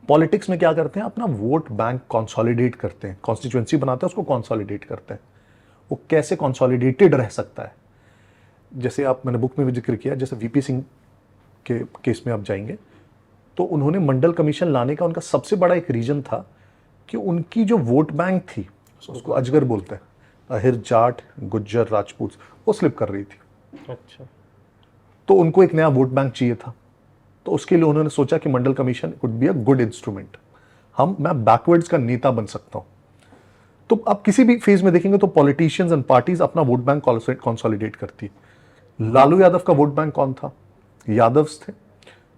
Politics में क्या करते हैं, अपना वोट बैंक कंसोलिडेट करते हैं, कॉन्स्टिट्यूएंसी बनाते हैं, उसको कंसोलिडेट करते हैं। वो कैसे कंसोलिडेटेड रह सकता है, जैसे आप, मैंने बुक में भी जिक्र किया, जैसे वीपी सिंह के केस में आप जाएंगे तो उन्होंने मंडल कमीशन लाने का उनका सबसे बड़ा एक रीजन था कि उनकी जो वोट बैंक थी, उसको अजगर बोलते हैं, अहिर, जाट, गुज्जर, राजपूत, वो स्लिप कर रही थी। अच्छा, तो उनको एक नया वोट बैंक चाहिए था, तो उसके लिए उन्होंने सोचा कि Mandal commission could be a good instrument, मैं बैकवर्ड्स का नेता बन सकता हूं। तो आप किसी भी फेज में देखेंगे तो पॉलिटिशियंस एंड पार्टीज अपना वोट बैंक कंसोलिडेट करती है। लालू यादव का वोट बैंक कौन था? यादव्स थे,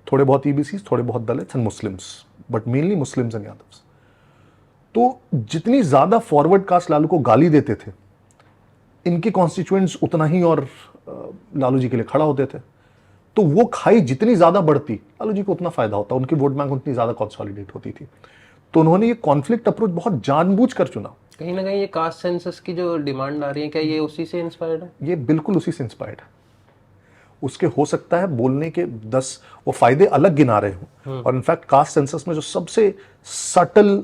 थोड़े बहुत ईबीसी, थोड़े बहुत Dalits and Muslims, but mainly Muslims and Yadavs. तो जितनी ज्यादा फॉरवर्ड कास्ट लालू को गाली देते थे, इनके कॉन्स्टिट्यूएंट्स उतना ही और लालू जी के लिए खड़ा होते थे। तो वो खाई जितनी ज्यादा बढ़ती, लालू जी को उतना फायदा होता, उनकी वोट बैंक उतनी ज्यादा कंसोलिडेट होती थी। तो उन्होंने ये कॉन्फ्लिक्ट अप्रोच बहुत जानबूझकर चुना। कहीं ना कहीं ये कास्ट सेंसस की जो डिमांड आ रही है, क्या ये उसी से इंस्पायर्ड है? ये बिल्कुल उसी से इंस्पायर्ड है। उसके हो सकता है बोलने के 10 वो फायदे अलग गिना रहे हो, और इनफैक्ट कास्ट सेंसस में जो सबसे सटल,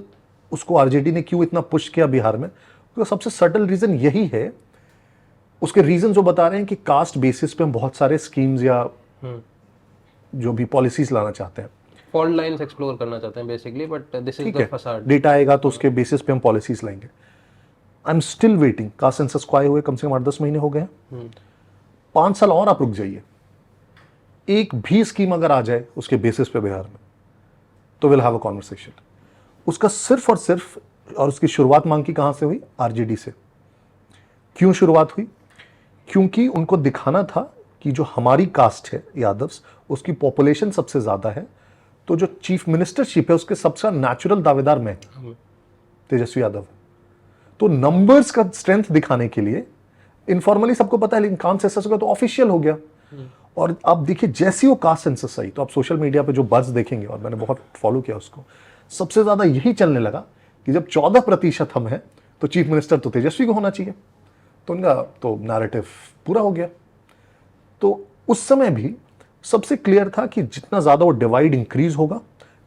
उसको आरजेडी ने क्यों इतना पुश किया बिहार में, उसका सबसे सटल रीजन यही है। उसके रीजन जो बता रहे हैं कि कास्ट बेसिस पे हम बहुत सारे स्कीम्स या जो भी पॉलिसीज लाना चाहते हैं, फॉल्ट लाइंस एक्सप्लोर करना चाहते हैं बेसिकली, बट दिस इज ठीक द है, फसाड। डेटा आएगा तो उसके बेसिस पे हम पॉलिसीज लाएंगे। I am still waiting, caste census को आए हुए कम से कम 8-10 महीने हो गए हैं। 5 साल और आप रुक जाइए, एक भी स्कीम अगर आ जाए उसके बेसिस पे बिहार में, तो विल हैव अ कॉन्वर्सेशन। उसका सिर्फ और सिर्फ, और उसकी शुरुआत मांग की कहां से हुई? आरजेडी से। क्यों शुरुआत हुई? क्योंकि उनको दिखाना था कि जो हमारी कास्ट है यादव्स, उसकी पॉपुलेशन सबसे ज्यादा है, तो जो चीफ मिनिस्टरशिप है उसके सबसे नेचुरल दावेदार मैं, तेजस्वी यादव। तो नंबर्स का स्ट्रेंथ दिखाने के लिए, इनफॉर्मली सबको पता है, लेकिन काम सेंसस का तो ऑफिशियल हो गया। और आप देखिए, जैसी वो कास्ट सेंसस आई, तो आप सोशल मीडिया पे जो बज देखेंगे, और मैंने बहुत फॉलो किया उसको, सबसे ज्यादा यही चलने लगा कि जब 14% हम हैं तो चीफ मिनिस्टर तो तेजस्वी को होना चाहिए। तो उनका तो नैरेटिव पूरा हो गया। तो उस समय भी सबसे क्लियर था कि जितना ज्यादा वो डिवाइड इंक्रीज होगा,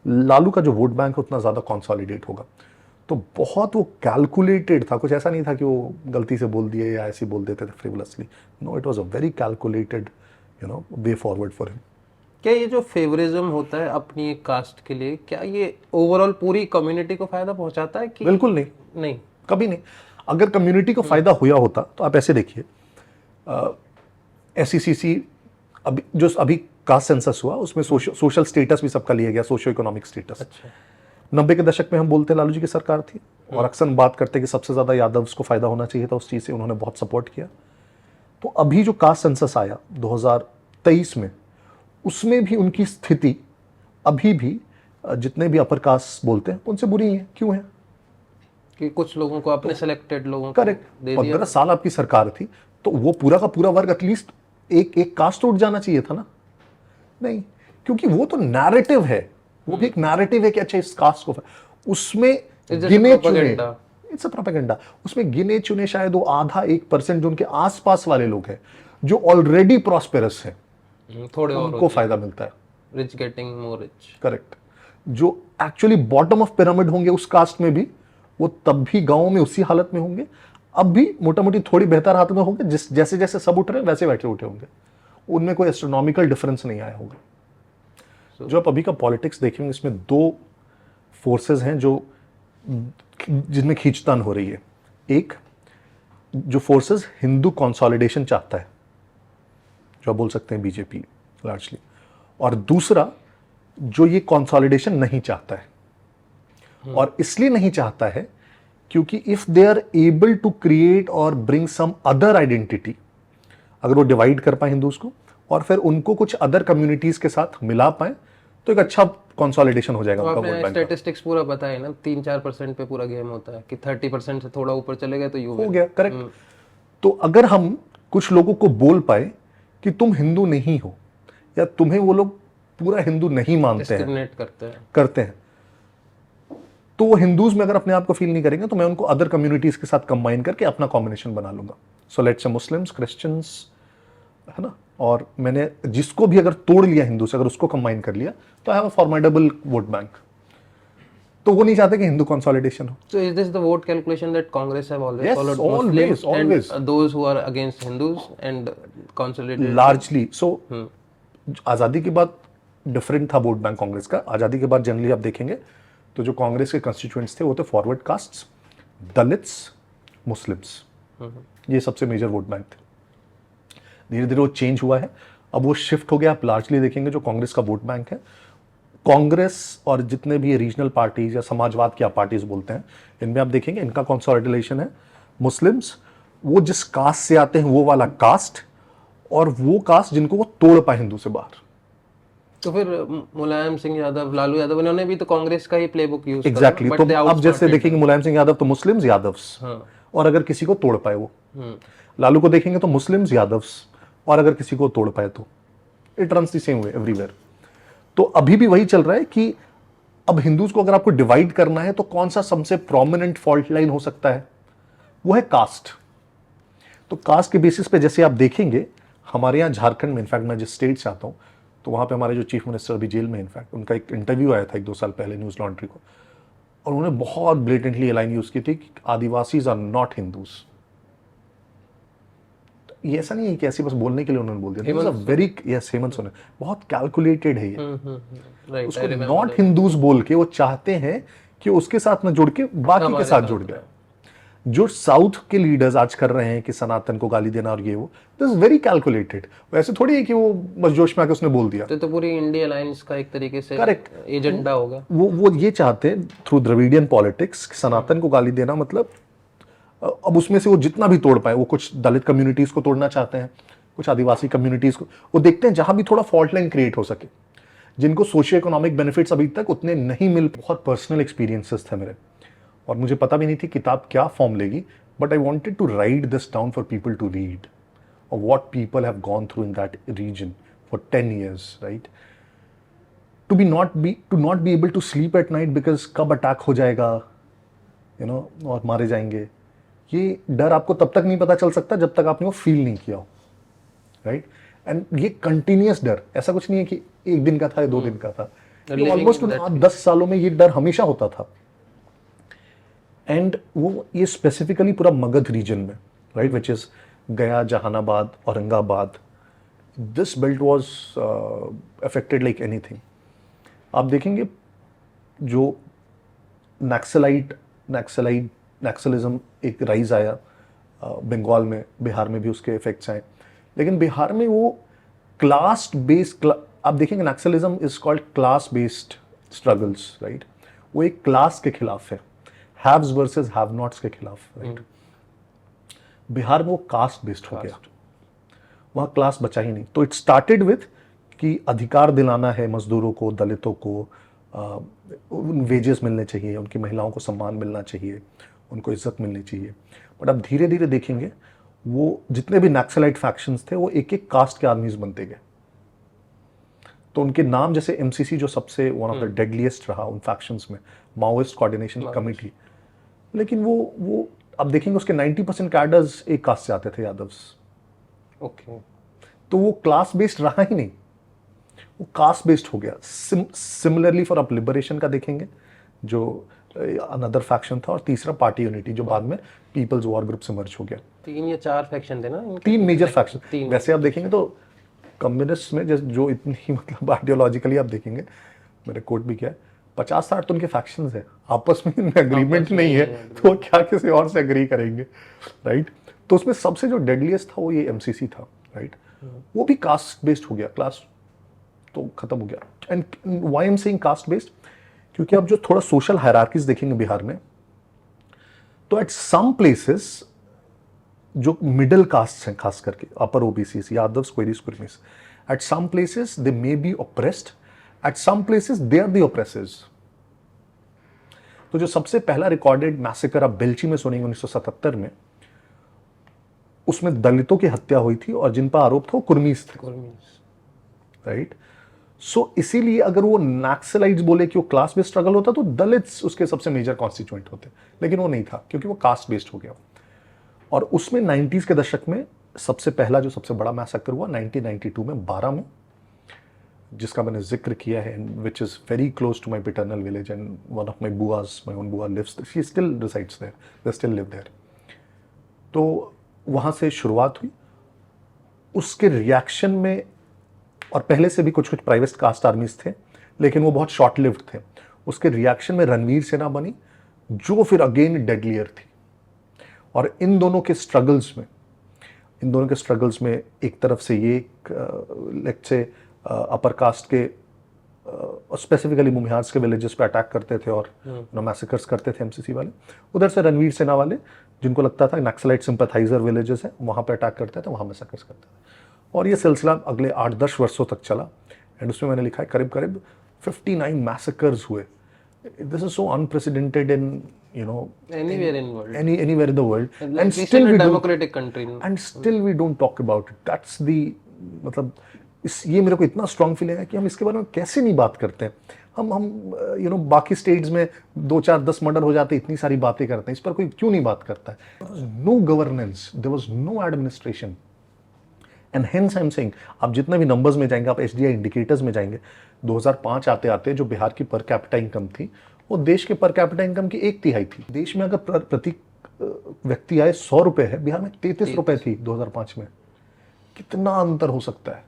लालू का जो वोट बैंक है उतना ज्यादा कंसोलिडेट होगा। तो बहुत वो कैलकुलेटेड था, कुछ ऐसा नहीं था कि वो गलती से बोल दिए या ऐसे बोल देते थे frivolously. No, it was a very calculated way forward for him. क्या ये जो फेवरिज्म होता है अपनी एक कास्ट के लिए, क्या ये ओवरऑल पूरी कम्युनिटी को फायदा पहुंचाता है कि बिल्कुल नहीं, नहीं? कभी नहीं। अगर कम्युनिटी को फायदा हुआ होता तो आप ऐसे देखिए, एसईसीसी अभी कास्ट सेंसस हुआ, उसमें सोशल स्टेटस भी सबका लिया गया, सोशो इकोनॉमिक स्टेटस। अच्छा। 90 के दशक में हम बोलते लालू जी की सरकार थी, और अक्सर बात करते कि सबसे ज्यादा यादव्स को फायदा होना चाहिए था उस चीज से, उन्होंने बहुत सपोर्ट किया। तो अभी जो कास्ट सेंसस आया 2023 में, उसमें भी उनकी स्थिति अभी भी जितने भी अपर कास्ट बोलते हैं उनसे बुरी है। क्यों है? कि कुछ लोगों को, अपने सेलेक्टेड लोगों को करेक्ट, दे दिया। 15 साल आपकी सरकार थी, तो वो पूरा का पूरा वर्ग एटलीस्ट एक एक कास्ट उठ जाना चाहिए था ना। नहीं, क्योंकि वो तो नैरेटिव है, वो भी एक नैरेटिव है कि अच्छा इस कास्ट को, उसमें गिने चुने, इट्स अ प्रोपेगेंडा, उसमें गिने चुने शायद वो आधा 1% जो उनके आसपास वाले लोग हैं, जो ऑलरेडी प्रॉस्पेरस है, थोड़े और उनको फायदा मिलता है। Rich getting more rich. Correct. जो एक्चुअली बॉटम ऑफ पिरामिड होंगे उस कास्ट में भी, वो तब भी गांव में उसी हालत में होंगे। अब भी मोटा मोटी थोड़ी बेहतर हालत में होंगे, जैसे जैसे सब उठ रहे हैं वैसे बैठे उठे होंगे, उनमें कोई एस्ट्रोनॉमिकल डिफरेंस नहीं आया होगा। जो आप अभी का पॉलिटिक्स देखेंगे, इसमें 2 फोर्सेस हैं जो जिनमें खींचतान हो रही है। एक जो फोर्सेस हिंदू कंसोलिडेशन चाहता है, जो आप बोल सकते हैं बीजेपी लार्जली, और दूसरा जो ये कंसोलिडेशन नहीं चाहता है। और इसलिए नहीं चाहता है क्योंकि if they are able to create और ब्रिंग सम अदर आइडेंटिटी, अगर वो डिवाइड कर पाए हिंदूज को और फिर उनको कुछ अदर कम्युनिटीज के साथ मिला पाए, तो एक अच्छा कंसोलिडेशन हो जाएगा। तो आपने स्टैटिस्टिक्स पूरा बताया ना, 3-4% पे पूरा गेम होता है कि 30% से थोड़ा ऊपर चले गए तो यू हो गया। करेक्ट। तो अगर हम कुछ लोगों को बोल पाए कि तुम हिंदू नहीं हो, या तुम्हें वो लोग पूरा हिंदू नहीं मानते हैं, करते हैं, तो वो हिंदूज में अगर अपने आप को फील नहीं करेंगे, तो मैं उनको अदर कम्युनिटीज के साथ कंबाइन करके अपना कॉम्बिनेशन बना लूंगा। So let's say Muslims, Christians, है ना, और मैंने जिसको भी अगर तोड़ लिया हिंदू से, अगर उसको कंबाइन कर लिया, तो I have a formidable vote bank. तो वो नहीं चाहते कि हिंदू कंसोलिडेशन हो। So is this the vote calculation that Congress have always Yes, followed? always, Muslims always. and those who are against Hindus and consolidated. Largely so आज़ादी के बाद different था वोट बैंक कांग्रेस का। आज़ादी के बाद जनरली आप देखेंगे तो जो कांग्रेस के कंस्टिट्यूएंट्स थे वो थे फॉरवर्ड कास्ट्स, दलित्स, मुस्लिम्स, ये सबसे मेजर वोट बैंक थे। धीरे धीरे वो चेंज हुआ है, अब वो शिफ्ट हो गया। आप लार्जली देखेंगे जो कांग्रेस का वोट बैंक है, कांग्रेस और जितने भी रीजनल पार्टीज या समाजवाद की आप पार्टीज बोलते हैं, इनमें आप देखेंगे इनका कंसोलिडेशन है मुस्लिम्स, वो जिस कास्ट से आते हैं वो वाला कास्ट, और वो कास्ट जिनको वो तोड़ पाए हिंदू से बाहर। तो फिर मुलायम सिंह यादव, लालू यादव, इन्होंने भी तो कांग्रेस का ही प्लेबुक यूज एग्जैक्टली तो अब जैसे देखेंगे मुलायम सिंह यादव तो मुस्लिम्स यादव्स, और अगर किसी को तोड़ पाए वो, लालू को देखेंगे तो मुस्लिम्स यादव्स, और अगर किसी को तोड़ पाए तो it runs the same way everywhere. तो अभी भी वही चल रहा है कि अब हिंदूज को अगर आपको डिवाइड करना है तो कौन सा सबसे प्रोमिनेंट फॉल्ट लाइन हो सकता है, वो है कास्ट। तो कास्ट के बेसिस पे जैसे आप देखेंगे हमारे यहाँ झारखंड में, इनफैक्ट मैं जिस स्टेट से आता हूँ तो वहाँ पे हमारे जो चीफ मिनिस्टर अभी जेल में, इनफैक्ट उनका एक इंटरव्यू आया था 1-2 साल पहले न्यूज़ लॉन्ड्री को, और उन्होंने बहुत ब्लेटेंटली लाइन यूज़ की थी कि आदिवासीज आर नॉट हिंदूज। ये ऐसा नहीं है कि ऐसे बस बोलने के लिए उन्होंने बोल दिया, वेरी यस हेमंत सोरेन, बहुत कैलकुलेटेड है ये। उसको नॉट हिंदूज बोल के वो चाहते हैं कि उसके साथ में जुड़ के बाकी के साथ जुड़ गए। जो साउथ के लीडर्स आज कर रहे हैं कि सनातन को गाली देना और ये वो, दिस इज वेरी कैलकुलेटेड। वैसे थोड़ी है कि वो बस जोश में आके उसने बोल दिया। तो पूरी इंडिया अलायंस का एक तरीके से करेक्ट एजेंडा होगा। वो ये चाहते हैं थ्रू द्रविडियन पॉलिटिक्स, सनातन को गाली देना मतलब, अब उसमें से वो जितना भी तोड़ पाए, वो कुछ दलित कम्युनिटीज को तोड़ना चाहते हैं, कुछ आदिवासी कम्युनिटीज को, वो देखते हैं जहां भी थोड़ा फॉल्ट लाइन क्रिएट हो सके, जिनको सोशियो इकोनॉमिक बेनिफिट्स अभी तक उतने नहीं मिल। बहुत पर्सनल एक्सपीरियंसेस थे मेरे, और मुझे पता भी नहीं थी किताब क्या फॉर्म लेगी, but I wanted to write this down for people to read, और what people have gone through in that region for 10 years, right. To not be able to sleep at night because कब attack हो जाएगा, you know, और मारे जाएंगे। ये डर आपको तब तक नहीं पता चल सकता जब तक आपने वो फील नहीं किया हो, राइट। एंड ये कंटिन्यूअस डर, ऐसा कुछ नहीं है कि 1 दिन का था या 2 दिन का था, ऑलमोस्ट 10 सालों में ये डर हमेशा होता था। एंड वो ये स्पेसिफिकली पूरा मगध रीजन में, right, which is Gaya, Jehanabad, Aurangabad, this belt was affected like anything. आप देखेंगे जो नक्सलिज्म एक राइज आया बंगाल में, बिहार में भी उसके इफेक्ट्स आए, लेकिन बिहार में वो क्लास बेस्ड, आप देखेंगे Naxalism is called class based struggles, right. वो एक क्लास के खिलाफ है, हैव्स वर्सेस हैव नॉट्स के खिलाफ, राइट। बिहार में वो कास्ट बेस्ड हो गया, वहाँ क्लास बचा ही नहीं। तो इट स्टार्टेड विथ कि अधिकार दिलाना है मजदूरों को, दलितों को, वेजेस मिलने चाहिए, उनकी महिलाओं को सम्मान मिलना चाहिए, उनको इज्जत मिलनी चाहिए। बट अब धीरे धीरे देखेंगे वो जितने भी नक्सलाइट फैक्शंस थे वो एक एक कास्ट के आदमीज बनते गए। तो उनके नाम जैसे एमसीसी जो सबसे वन ऑफ द डेडलीस्ट रहा उन फैक्शंस में, माओइस्ट कोऑर्डिनेशन कमेटी, लेकिन वो अब देखेंगे उसके 90% कैडर्स एक कास्ट से आते थे, यादव्स। ओके। तो वो क्लास बेस्ड रहा ही नहीं, वो कास्ट बेस्ड हो गया। सिमिलरली फॉर आप लिबरेशन का देखेंगे जो अनदर फैक्शन था, और तीसरा पार्टी यूनिटी जो बाद में पीपल्स वॉर ग्रुप से मर्ज हो गया। 3 या 4 फैक्शन थे ना, 3 मेजर फैक्शन। वैसे आप देखेंगे तो कम्युनिस्ट में जो इतनी मतलब आइडियोलॉजिकली आप देखेंगे, मेरे कोट भी क्या है, 50-60 तो उनके फैक्शंस है, आपस में इनमें एग्रीमेंट नहीं है, तो क्या किसी और से एग्री करेंगे, राइट। तो उसमें सबसे जो डेडलीस्ट था वो ये एमसीसी था, राइट। वो भी कास्ट बेस्ड हो गया, क्लास तो खत्म हो गया। And why I am saying caste based, क्योंकि आप जो थोड़ा सोशल हायरार्कीज देखेंगे बिहार में, तो एट सम प्लेसेस जो मिडिल कास्ट हैं, खास करके upper OBC, Yadavs, Koeris, Kurmis, at some places they may be oppressed, at some places they are the oppressors. तो जो सबसे पहला रिकॉर्डेड मैसेकर आप बेल्ची में सुनेंगे 1977 में, उसमें दलितों की हत्या हुई थी और जिन पर आरोप था वो कुर्मीस थे, राइट। सो इसीलिए अगर वो नक्सलाइट्स बोले कि वो क्लास बेस्ड स्ट्रगल होता तो दलित्स उसके सबसे मेजर कॉन्स्टिट्यूएंट होते, लेकिन वो नहीं था क्योंकि वो कास्ट बेस्ड हो गया। और उसमें 90s के दशक में सबसे पहला जो सबसे बड़ा मैसेकर हुआ 1992 में 12 में, जिसका मैंने जिक्र किया है, which is very close to my paternal village, and one of my buas, my own bua lives, she still resides there, they still live there. तो वहाँ से शुरुआत हुई। उसके रिएक्शन में, और पहले से भी कुछ कुछ प्राइवेट कास्ट आर्मीज थे, लेकिन वो बहुत शॉर्ट लिव्ड थे। उसके रिएक्शन में रणवीर सेना बनी, जो फिर अगेन डेडलियर थी। और इन दोनों के स्ट्रगल्स में एक तरफ से ये लेट्स से अपर कास्ट के स्पेसिफिकली मुमिहाज के विलेजेस पे अटैक करते थे और मैसेकर्स करते थे एमसीसी वाले। उधर से रणवीर सेना वाले, जिनको लगता था नक्सलाइट सिंपैथाइजर विलेजेस हैं, वहाँ पे अटैक करते थे, वहाँ मैसेकर्स करते थे। और ये सिलसिला अगले 8-10 वर्षों तक चला। एंड उसमें मैंने लिखा है करीब करीब 59 मैसेकर्स हुए। This is so unprecedented in, you know, anywhere in world, anywhere in the world, like and it's still in a we don't, democratic country, and still we don't talk about it. That's the मतलब ये मेरे को इतना strong feeling है कि हम इसके बारे में कैसे नहीं बात करते हैं। हम यू नो बाकी स्टेट्स में 2-4-10 मर्डर हो जाते, इतनी सारी बातें करते हैं, इस पर कोई क्यों नहीं बात करता है? No governance, there was no administration, and hence I am saying, आप जितने भी नंबर्स में जाएंगे, आप एसडीआई इंडिकेटर्स में जाएंगे, 2005 आते आते जो बिहार की पर कैपिटा इनकम थी, वो देश के पर कैपिटा इनकम की 1/3 थी। देश में अगर प्रति व्यक्ति आय 100 रुपए है, बिहार में 33 रुपए थी 2005 में। कितना अंतर हो सकता है?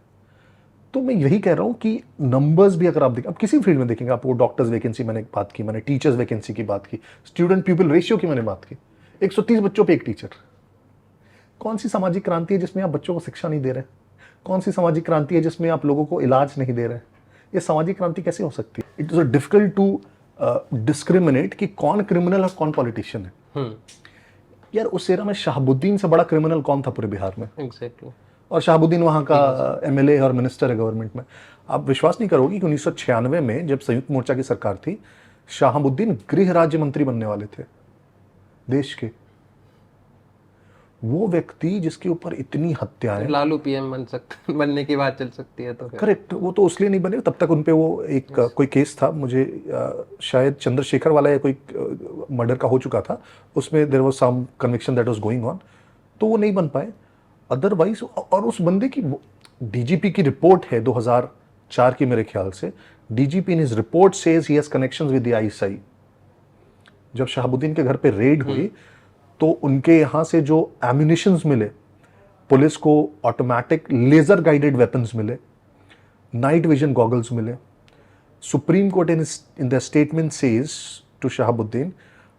तो मैं यही कह रहा हूं कि नंबर्स भी अगर आप देखें, अब किसी फील्ड में देखेंगे, आप वो डॉक्टर्स वैकेंसी मैंने बात की, मैंने टीचर्स वैकेंसी की बात की, स्टूडेंट पीपल रेशियो की मैंने बात की, 130 बच्चों पे एक टीचर। कौन सी सामाजिक क्रांति है जिसमें आप बच्चों को शिक्षा नहीं दे रहे? कौन सी सामाजिक क्रांति है जिसमें आप लोगों को इलाज नहीं दे रहे? ये सामाजिक क्रांति कैसे हो सकती है? It is difficult to discriminate कि कौन क्रिमिनल और कौन पॉलिटिशियन है। यार उस एरा में शहाबुद्दीन से बड़ा क्रिमिनल कौन था पूरे बिहार में? एग्जैक्टली। और शहाबुद्दीन वहाँ का एमएलए और मिनिस्टर है गवर्नमेंट में। आप विश्वास नहीं करोगे कि 1996 में जब संयुक्त मोर्चा की सरकार थी, शहाबुद्दीन गृह राज्य मंत्री बनने वाले थे देश के। वो व्यक्ति जिसके ऊपर इतनी हत्याएं, लालू पीएम बनने की बात चल सकती है तो करेक्ट, वो तो उसलिए नहीं बने, तब तक उनपे वो एक कोई केस था, मुझे शायद चंद्रशेखर वाला या कोई मर्डर का हो चुका था, उसमें there was some conviction that was going on, तो वो नहीं बन पाए। अदरवाइज, और उस बंदे की डीजीपी की रिपोर्ट है 2004 की मेरे ख्याल से, DGP in his report says he has connections with the ISI. जब शहाबुद्दीन के घर पे रेड हुई तो उनके यहाँ से जो एम्यूनिशंस मिले, पुलिस को ऑटोमेटिक लेजर गाइडेड वेपन्स मिले, नाइट विजन गॉगल्स मिले। Supreme court in the statement says to Shahabuddin,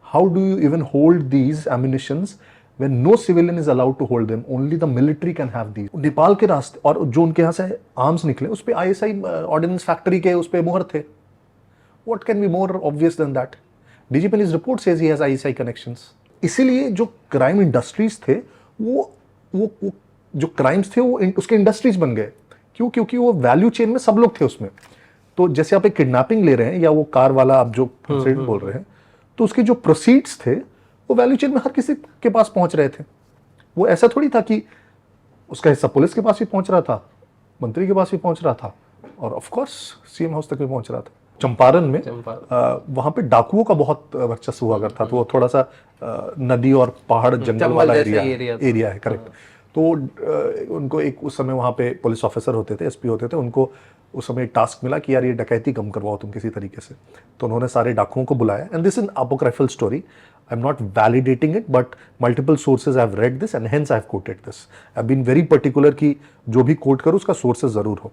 how do you even hold these ammunitions when no civilian is allowed to hold them, only the military can have these। Nepal के रास्ते और जो उनके यहाँ से arms निकले, उस पे आईएसआई ऑर्डिनेंस फैक्ट्री के उस पे मुहर थे। What can be more obvious than that? DGP in his report says he has ISI connections। इसीलिए जो क्राइम इंडस्ट्रीज थे, वो जो क्राइम्स थे वो उसके इंडस्ट्रीज बन गए। क्यों? क्योंकि वो वैल्यू चेन में सब लोग थे उसमें। तो जैसे आप एक किडनैपिंग ले रहे हैं, या वो कार वाला आप जो इंसिडेंट बोल रहे हैं, तो उसके जो प्रोसीड्स थे वो वैल्यू चेन में हर किसी के पास पहुंच रहे थे। वो ऐसा थोड़ी था कि उसका हिस्सा पुलिस के पास भी पहुंच रहा था, मंत्री के पास भी पहुंच रहा था, और ऑफ कोर्स सीएम हाउस तक भी पहुंच रहा था। चंपारण में वहां पे डाकुओं का बहुत वर्चस्व हुआ करता, तो वो थोड़ा सा नदी और पहाड़ जंगल वाला एरिया है, करेक्ट। तो उनको एक उस समय वहाँ पे पुलिस ऑफिसर होते थे, एसपी होते थे, उनको उस समय एक टास्क मिला कि यार ये डकैती कम करवाओ तुम किसी तरीके से। तो उन्होंने सारे डाकुओं को बुलाया, and this in apocryphal story, I am not validating it, but multiple sources I have read this and hence I have quoted this. I have been very particular कि जो भी कोट करो उसका सोर्सेज जरूर हो।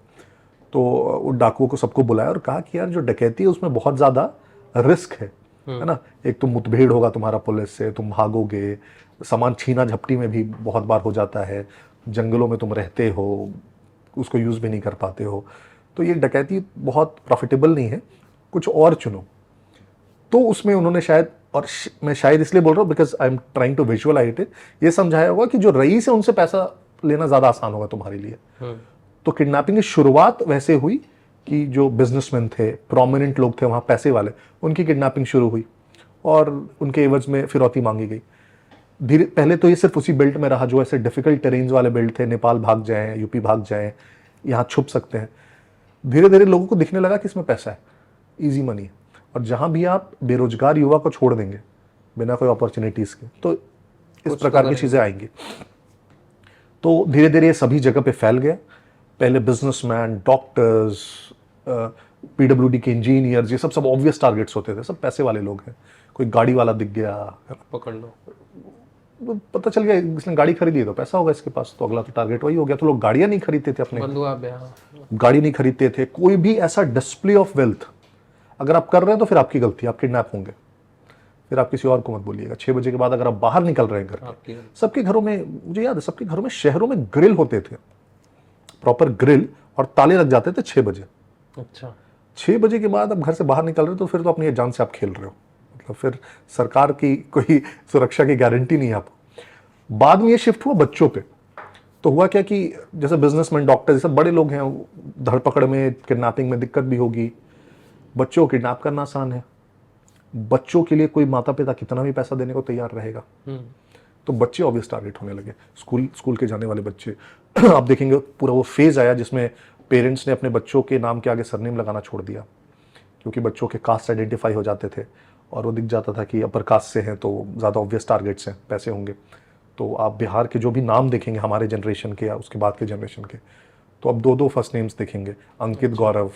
तो डाकुओं को सबको बुलाया और कहा कि यार जो डकैती है उसमें बहुत ज़्यादा रिस्क है ना। एक तो मुठभेड़ होगा तुम्हारा पुलिस से, तुम भागोगे, सामान छीना झपटी में भी बहुत बार हो जाता है, जंगलों में तुम रहते हो, उसको यूज़ भी नहीं कर पाते हो, तो ये डकैती बहुत प्रॉफिटेबल नहीं है, कुछ और चुनो। तो उसमें उन्होंने शायद, और मैं शायद इसलिए बोल रहा हूँ because I am trying to visualize it, ये समझाया होगा कि जो रईस है उनसे पैसा लेना ज़्यादा आसान होगा तुम्हारे लिए। तो किडनैपिंग की शुरुआत वैसे हुई कि जो बिजनेसमैन थे, प्रोमिनेंट लोग थे वहाँ पैसे वाले, उनकी किडनैपिंग शुरू हुई और उनके एवज में फिरौती मांगी गई। धीरे पहले तो ये सिर्फ उसी बेल्ट में रहा जो ऐसे डिफिकल्ट टेरेन्स वाले बेल्ट थे, नेपाल भाग जाएं, यूपी भाग जाएं, यहाँ छुप सकते हैं। धीरे धीरे लोगों को दिखने लगा कि इसमें पैसा है, इजी मनी है, और जहाँ भी आप बेरोजगार युवा को छोड़ देंगे बिना कोई अपॉर्चुनिटीज़ के, तो इस प्रकार की चीज़ें आएंगी। तो धीरे धीरे ये सभी जगह पे फैल गया। पहले बिजनेसमैन, डॉक्टर्स, PWD के इंजीनियर्स, ये सब ऑब्वियस टारगेट्स होते थे, सब पैसे वाले लोग हैं। कोई गाड़ी वाला दिख गया, पकड़ लो। वो पता चल गया इसने गाड़ी खरीदी है तो पैसा होगा इसके पास, तो अगला तो टारगेट वही हो गया। तो लोग गाड़ियां नहीं खरीदते थे अपने, बंधुआ ब्याह। गाड़ी नहीं खरीदते थे। कोई भी ऐसा डिस्प्ले ऑफ वेल्थ अगर आप कर रहे हैं तो फिर आपकी गलती, आप किडनैप होंगे। फिर आप किसी और को मत बोलिएगा। 6 बजे के बाद अगर आप बाहर निकल रहे हैं घर के, आपकी सबके घरों में, मुझे याद है सबके घरों में, शहरों में ग्रिल होते थे, प्रॉपर ग्रिल, और ताले लग जाते थे 6 बजे। अच्छा। 6 बजे के बाद आप घर से बाहर निकल रहे हो तो फिर तो अपनी जान से आप खेल रहे हो, मतलब फिर सरकार की कोई सुरक्षा की गारंटी नहीं है आपको। बाद में ये शिफ्ट हुआ बच्चों पे। तो हुआ क्या कि जैसे बिजनेसमैन, डॉक्टर, जैसे बड़े लोग हैं, धरपकड़ में, किडनैपिंग में दिक्कत भी होगी। बच्चों को किडनैप करना आसान है, बच्चों के लिए कोई माता पिता कितना भी पैसा देने को तैयार रहेगा। तो बच्चे ऑब्वियस टारगेट होने लगे, स्कूल के जाने वाले बच्चे। आप देखेंगे पूरा वो फेज आया जिसमें पेरेंट्स ने अपने बच्चों के नाम के आगे सरनेम लगाना छोड़ दिया, क्योंकि बच्चों के कास्ट आइडेंटिफाई हो जाते थे और वो दिख जाता था कि अपर कास्ट से हैं तो ज़्यादा ऑब्वियस टारगेट्स हैं, पैसे होंगे। तो आप बिहार के जो भी नाम देखेंगे हमारे जनरेशन के या उसके बाद के जनरेशन के, तो अब 2-2 फर्स्ट नेम्स देखेंगे, अंकित गौरव,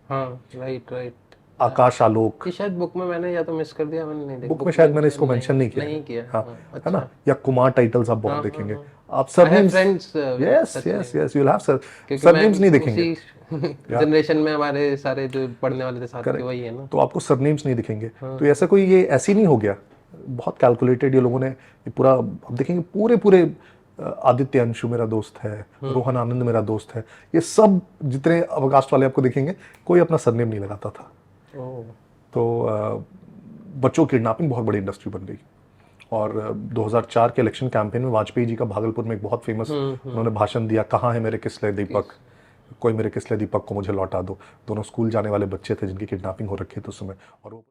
हाँ, राइट। आकाश आलोक। ये शायद बुक में मैंने या तो मिस कर दिया, मैंने नहीं देखा। बुक में शायद मैंने इसको मेंशन नहीं किया। हाँ, है ना, या कुमार टाइटल्स आप बहुत देखेंगे। आप surnames, yes you will have surnames नहीं देखेंगे। जनरेशन में हमारे सारे जो पढ़ने वाले थे साथ के वही है ना, तो आपको सरनेम्स नहीं दिखेंगे। तो ऐसा कोई ये ऐसे नहीं हो गया, बहुत कैलकुलेटेड ये लोगों ने ये पूरा। आप देखेंगे पूरे आदित्य अंशु मेरा दोस्त है, रोहन आनंद मेरा दोस्त है, ये सब जितने अवकाश वाले आपको देखेंगे कोई अपना सरनेम नहीं लगाता था। तो बच्चों की किडनैपिंग बहुत बड़ी इंडस्ट्री बन गई। और 2004 के इलेक्शन कैंपेन में वाजपेयी जी का भागलपुर में एक बहुत फेमस उन्होंने भाषण दिया, कहाँ है मेरे किसले दीपक, कोई मेरे किसले दीपक को मुझे लौटा दो। दोनों स्कूल जाने वाले बच्चे थे जिनकी किडनैपिंग हो रखी थी उस समय। और वो